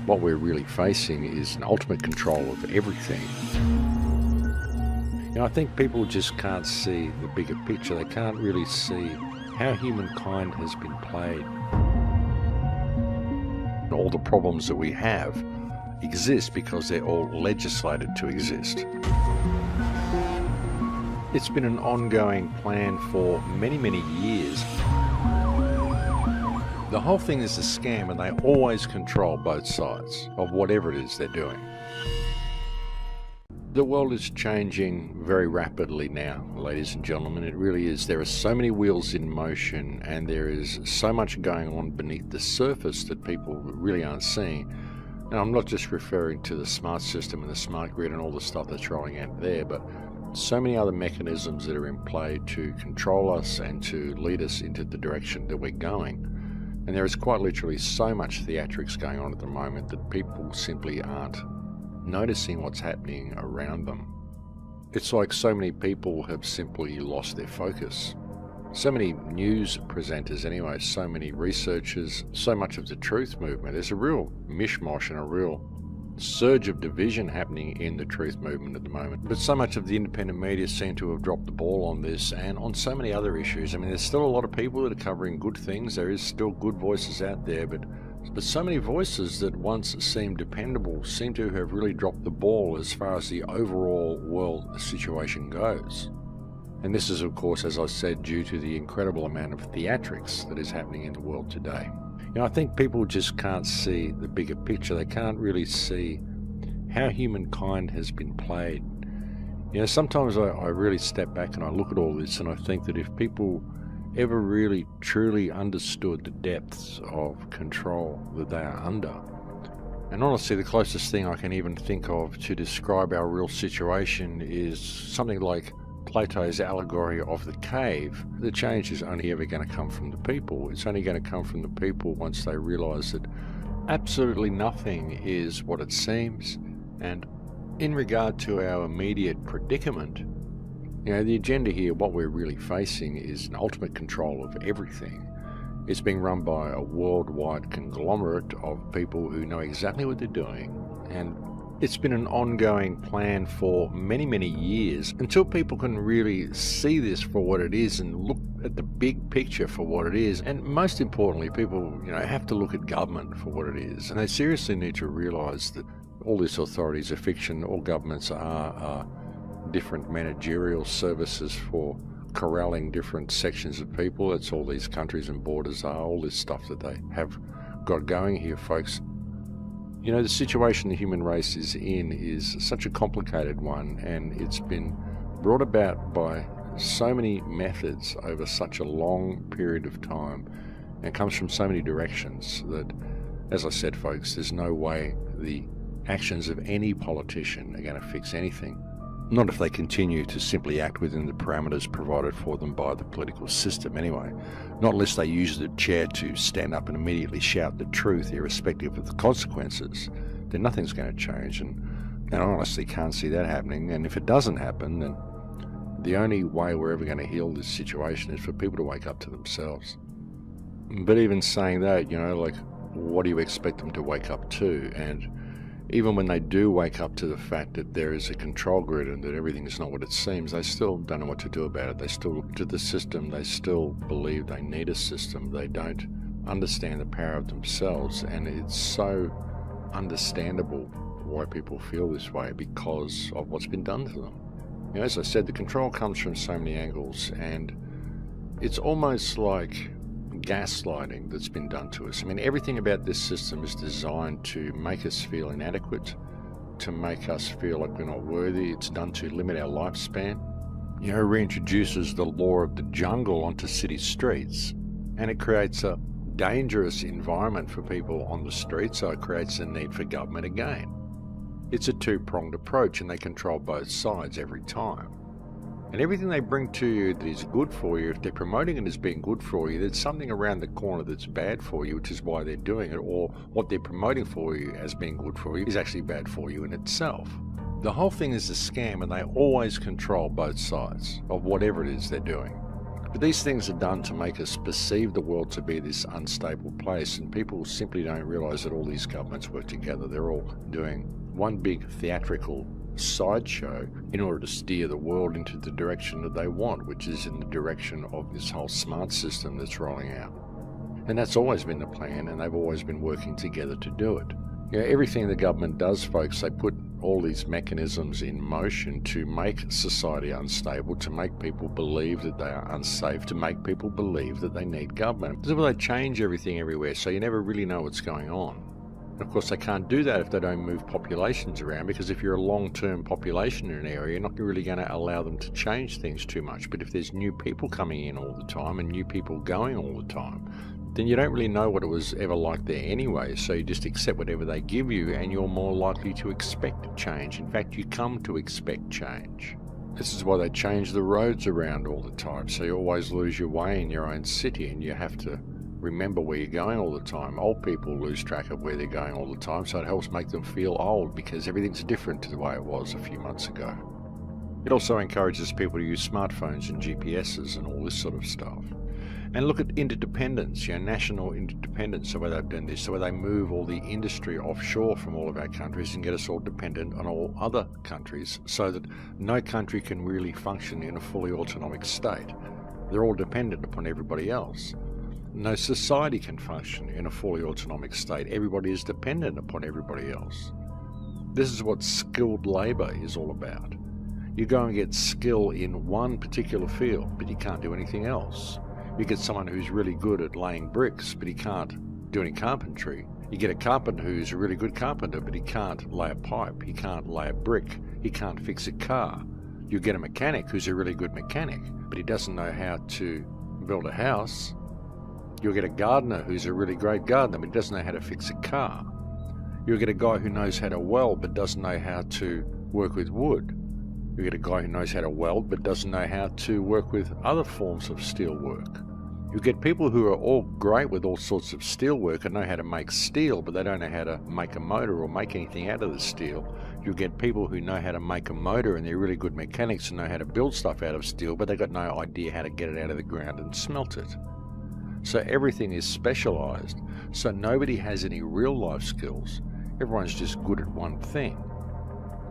what we're really facing is an ultimate control of everything. I think people just can't see the bigger picture. They can't really see how humankind has been played. All the problems that we have exist because they're all legislated to exist. It's been an ongoing plan for many, many years. The whole thing is a scam, and they always control both sides of whatever it is they're doing. The world is changing very rapidly now, ladies and gentlemen. It really is. There are so many wheels in motion, and there is so much going on beneath the surface that people really aren't seeing. And I'm not just referring to the smart system and the smart grid and all the stuff that's rolling out there, but so many other mechanisms that are in play to control us and to lead us into the direction that we're going. And there is quite literally so much theatrics going on at the moment that people simply aren't noticing what's happening around them. It's like so many people have simply lost their focus. So many news presenters anyway, so many researchers, so much of the truth movement. There's a real mishmash and a real surge of division happening in the truth movement at the moment. But so much of the independent media seem to have dropped the ball on this and on so many other issues. I mean, there's still a lot of people that are covering good things. There is still good voices out there, but so many voices that once seemed dependable seem to have really dropped the ball as far as the overall world situation goes. And this is, of course, as I said, due to the incredible amount of theatrics that is happening in the world today. I think people just can't see the bigger picture. They can't really see how humankind has been played. Sometimes I really step back and I look at all this and I think that if people ever really truly understood the depths of control that they are under. And honestly, the closest thing I can even think of to describe our real situation is something like Plato's allegory of the cave. The change is only ever going to come from the people. It's only going to come from the people once they realize that absolutely nothing is what it seems. And in regard to our immediate predicament, the agenda here, what we're really facing is an ultimate control of everything. It's being run by a worldwide conglomerate of people who know exactly what they're doing, and it's been an ongoing plan for many, many years until people can really see this for what it is and look at the big picture for what it is. And most importantly, people, have to look at government for what it is. And they seriously need to realize that all this authority is a fiction. All governments are different managerial services for corralling different sections of people. That's all these countries and borders are, all this stuff that they have got going here, folks. The situation the human race is in is such a complicated one, and it's been brought about by so many methods over such a long period of time, and comes from so many directions that, as I said, folks, there's no way the actions of any politician are going to fix anything. Not if they continue to simply act within the parameters provided for them by the political system anyway. Not unless they use the chair to stand up and immediately shout the truth irrespective of the consequences. Then nothing's going to change, and I honestly can't see that happening. And if it doesn't happen, then the only way we're ever going to heal this situation is for people to wake up to themselves. But even saying that, what do you expect them to wake up to? And even when they do wake up to the fact that there is a control grid and that everything is not what it seems, they still don't know what to do about it. They still look to the system. They still believe they need a system. They don't understand the power of themselves. And it's so understandable why people feel this way, because of what's been done to them. As I said, the control comes from so many angles, and it's almost like gaslighting that's been done to us. I mean, everything about this system is designed to make us feel inadequate, to make us feel like we're not worthy. It's done to limit our lifespan. It reintroduces the law of the jungle onto city streets, and it creates a dangerous environment for people on the street, so it creates a need for government again. It's a two-pronged approach, and they control both sides every time. And everything they bring to you that is good for you, if they're promoting it as being good for you, there's something around the corner that's bad for you, which is why they're doing it, or what they're promoting for you as being good for you is actually bad for you in itself. The whole thing is a scam, and they always control both sides of whatever it is they're doing. But these things are done to make us perceive the world to be this unstable place, and people simply don't realise that all these governments work together. They're all doing one big theatrical sideshow in order to steer the world into the direction that they want, which is in the direction of this whole smart system that's rolling out. And that's always been the plan, and they've always been working together to do it. You know, everything the government does, folks, they put all these mechanisms in motion to make society unstable, to make people believe that they are unsafe, to make people believe that they need government. This is why they change everything everywhere, so you never really know what's going on. And of course, they can't do that if they don't move populations around, because if you're a long-term population in an area, you're not really going to allow them to change things too much. But if there's new people coming in all the time and new people going all the time, then you don't really know what it was ever like there anyway, so you just accept whatever they give you, and you're more likely to expect change. In fact, you come to expect change. This is why they change the roads around all the time, so you always lose your way in your own city, and you have to remember where you're going all the time. Old people lose track of where they're going all the time, so it helps make them feel old, because everything's different to the way it was a few months ago. It also encourages people to use smartphones and GPSs and all this sort of stuff. And look at interdependence, national interdependence, the way they've done this, the way they move all the industry offshore from all of our countries and get us all dependent on all other countries, so that no country can really function in a fully autonomic state. They're all dependent upon everybody else. No society can function in a fully autonomic state. Everybody is dependent upon everybody else. This is what skilled labour is all about. You go and get skill in one particular field, but you can't do anything else. You get someone who's really good at laying bricks, but he can't do any carpentry. You get a carpenter who's a really good carpenter, but he can't lay a pipe, he can't lay a brick, he can't fix a car. You get a mechanic who's a really good mechanic, but he doesn't know how to build a house. You'll get a gardener who's a really great gardener, but he doesn't know how to fix a car. You'll get a guy who knows how to weld, but doesn't know how to work with wood. You get a guy who knows how to weld, but doesn't know how to work with other forms of steel work. You get people who are all great with all sorts of steel work and know how to make steel, but they don't know how to make a motor or make anything out of the steel. You get people who know how to make a motor and they're really good mechanics and know how to build stuff out of steel, but they've got no idea how to get it out of the ground and smelt it. So everything is specialised, so nobody has any real life skills. Everyone's just good at one thing.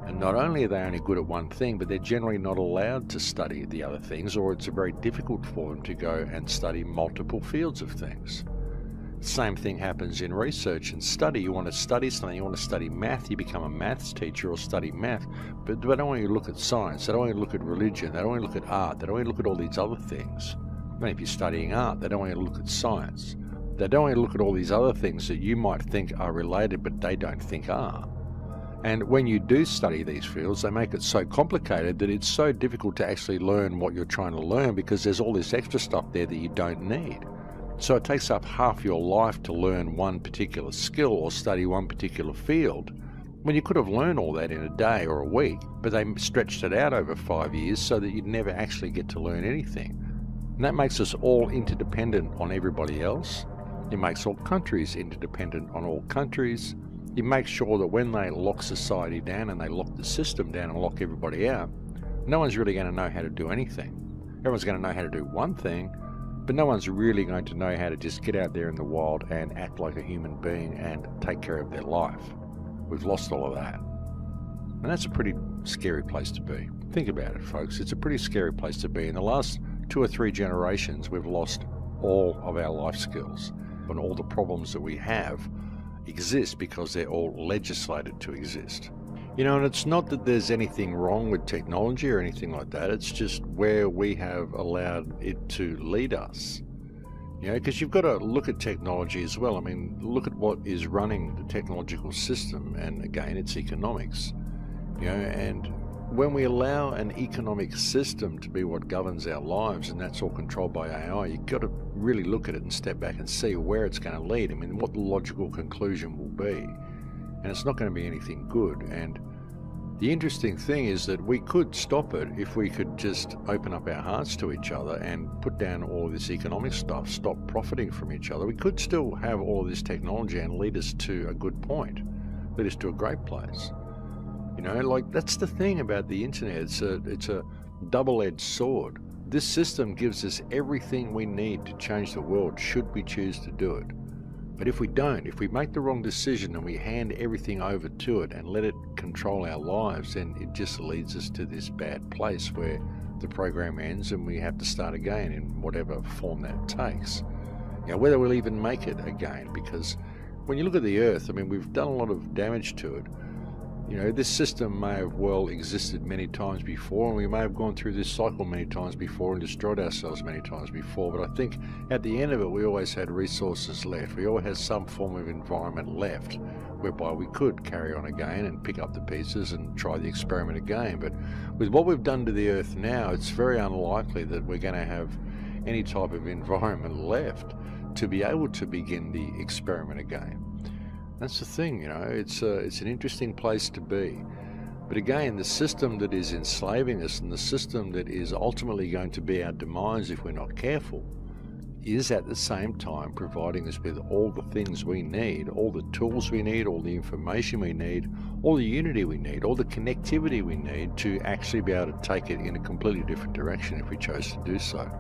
And not only are they only good at one thing, but they're generally not allowed to study the other things, or it's very difficult for them to go and study multiple fields of things. Same thing happens in research and study. You want to study something, you want to study math, you become a maths teacher or study math, but they don't want you to look at science, they don't want you to look at religion, they don't want you to look at art, they don't want you to look at all these other things. And if you're studying art, they don't want you to look at science. They don't want you to look at all these other things that you might think are related, but they don't think are. And when you do study these fields, they make it so complicated that it's so difficult to actually learn what you're trying to learn, because there's all this extra stuff there that you don't need. So it takes up half your life to learn one particular skill or study one particular field, when you could have learned all that in a day or a week, but they stretched it out over 5 years so that you'd never actually get to learn anything. And that makes us all interdependent on everybody else. It makes all countries interdependent on all countries. It makes sure that when they lock society down and they lock the system down and lock everybody out, no one's really going to know how to do anything. Everyone's going to know how to do one thing, but no one's really going to know how to just get out there in the wild and act like a human being and take care of their life. We've lost all of that. And that's a pretty scary place to be. Think about it, folks. It's a pretty scary place to be. In the last 2 or 3 generations, we've lost all of our life skills, and all the problems that we have exist because they're all legislated to exist. And it's not that there's anything wrong with technology or anything like that, it's just where we have allowed it to lead us. Because you've got to look at technology as well. I mean, look at what is running the technological system, and again, it's economics. And when we allow an economic system to be what governs our lives, and that's all controlled by AI, you've got to really look at it and step back and see where it's going to lead. I mean, what the logical conclusion will be. And it's not going to be anything good. And the interesting thing is that we could stop it if we could just open up our hearts to each other and put down all of this economic stuff, stop profiting from each other. We could still have all of this technology and lead us to a good point, lead us to a great place. That's the thing about the internet. It's a double-edged sword. this system gives us everything we need to change the world should we choose to do it. But if we don't, if we make the wrong decision and we hand everything over to it and let it control our lives, then it just leads us to this bad place where the program ends and we have to start again in whatever form that takes. Whether we'll even make it again, because when you look at the Earth, I mean, we've done a lot of damage to it. This system may have well existed many times before, and we may have gone through this cycle many times before and destroyed ourselves many times before, but I think at the end of it we always had resources left. We always had some form of environment left whereby we could carry on again and pick up the pieces and try the experiment again. But with what we've done to the Earth now, it's very unlikely that we're going to have any type of environment left to be able to begin the experiment again. That's the thing, it's an interesting place to be. But again, the system that is enslaving us and the system that is ultimately going to be our demise if we're not careful is at the same time providing us with all the things we need, all the tools we need, all the information we need, all the unity we need, all the connectivity we need to actually be able to take it in a completely different direction if we chose to do so.